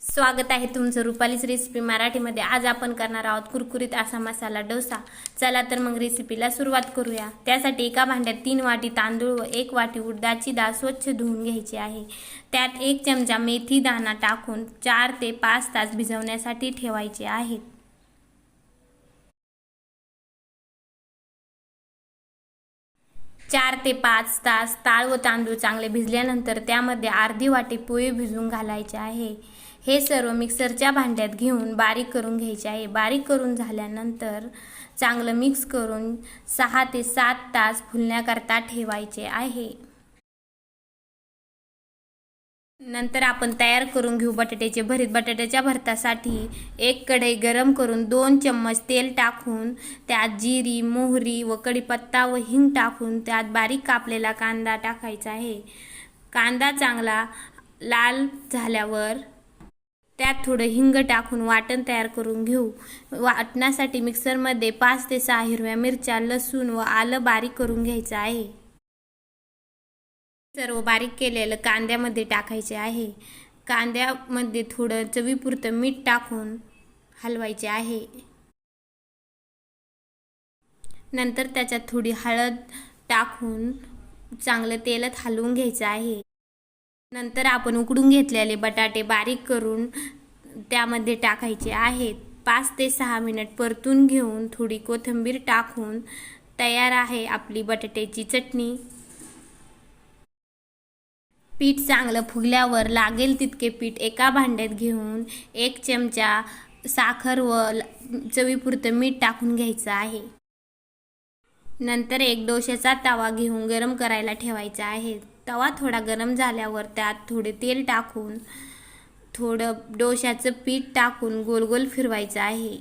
स्वागत आहे तुमचं रुपालीच रेसिपी मराठीमध्ये। आज आपण करणार आहोत कुरकुरीत असा मसाला डोसा। चला तर मग रेसिपीला सुरुवात करूया। त्यासाठी एका भांड्यात 3 वाटी तांदूळ व 1 वाटी उडदाची डाळ स्वच्छ धुवून घ्यायची आहे। त्यात 1 चमचा मेथी दाणा टाकून 4 ते 5 तास भिजवण्यासाठी ठेवायचे आहे। 4 ते 5 तास डाळ व तांदूळ चांगले भिजल्यानंतर त्यामध्ये अर्धी वाटी पोहे भिजवून घालायचे आहे। हे सर्व मिक्सरच्या भांड्यात घेऊन बारीक करून घ्यायचे आहे। बारीक करून झाल्यानंतर चांगलं मिक्स करून 6 ते 7 तास फुलण्याकरता ठेवायचे आहे। नंतर आपण तयार करून घेऊ बटाट्याचे भरीत। बटाट्याच्या भरतासाठी एक कढई गरम करून 2 चम्मच तेल टाकून त्यात जिरी, मोहरी व कढीपत्ता व हिंग टाकून त्यात बारीक कापलेला कांदा टाकायचा आहे। कांदा चांगला लाल झाल्यावर त्यात थोडं हिंग टाकून वाटण तयार करून घेऊ। वाटण्यासाठी मिक्सरमध्ये 5 ते 6 हिरव्या मिरच्या, लसूण व आलं बारीक करून घ्यायचं आहे। सर्व बारीक केलेलं कांद्यामध्ये टाकायचे आहे। कांद्यामध्ये थोडं चवीपुरतं मीठ टाकून हलवायचे आहे। नंतर त्याच्यात थोडी हळद टाकून चांगलं तेलात हलवून घ्यायचं आहे। नंतर आपण उकडून घेतलेले बटाटे बारीक करून त्यामध्ये टाकायचे आहेत। 5 ते 6 मिनिट परतून घेऊन थोडी कोथिंबीर टाकून तयार आहे आपली बटाट्याची चटणी। पीठ चांगलं फुगल्यावर लागेल तितके पीठ एका भांड्यात घेऊन 1 चमचा साखर व चवीपुरतं मीठ टाकून घ्यायचं आहे। नंतर एक डोशाचा तवा घेऊन गरम करायला ठेवायचा आहे। तवा थोडा गरम झाल्यावर त्यात थोडे तेल टाकून थोडं डोशाचं पीठ टाकून गोल गोल फिरवायचं आहे।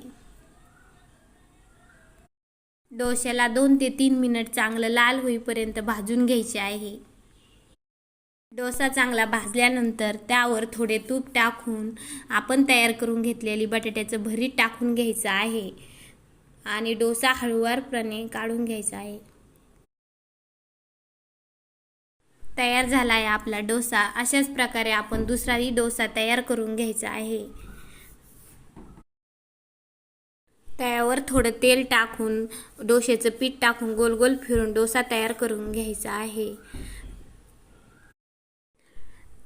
डोशाला 2 ते 3 मिनिट चांगलं लाल होईपर्यंत भाजून घ्यायचे आहे। डोसा चांगला भाजल्यानंतर त्यावर थोडे तूप टाकून आपण तयार करून घेतलेली बटाट्याचं भरीत टाकून घ्यायचं आहे आणि डोसा हळूवारपणे काढून घ्यायचा आहे। तयार झाला आहे आपला डोसा। अशाच प्रकारे आपण दुसराही डोसा तयार करून घ्यायचा आहे। तव्यावर थोडं तेल टाकून डोशाचं पीठ टाकून गोल गोल फिरून डोसा तयार करून घ्यायचा आहे।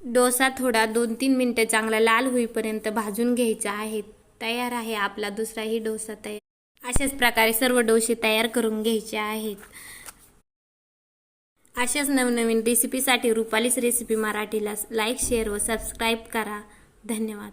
डोसा थोडा 2-3 मिनिटं चांगला लाल होईपर्यंत भाजून घ्यायचा आहे। तयार आहे आपला दुसराही डोसा तयार। अशाच प्रकारे सर्व डोसे तयार करून घ्यायचे आहेत। अशाच नवनवीन रेसिपीसाठी रुपालीच रेसिपी मराठीला लाईक, शेअर व सबस्क्राईब करा। धन्यवाद।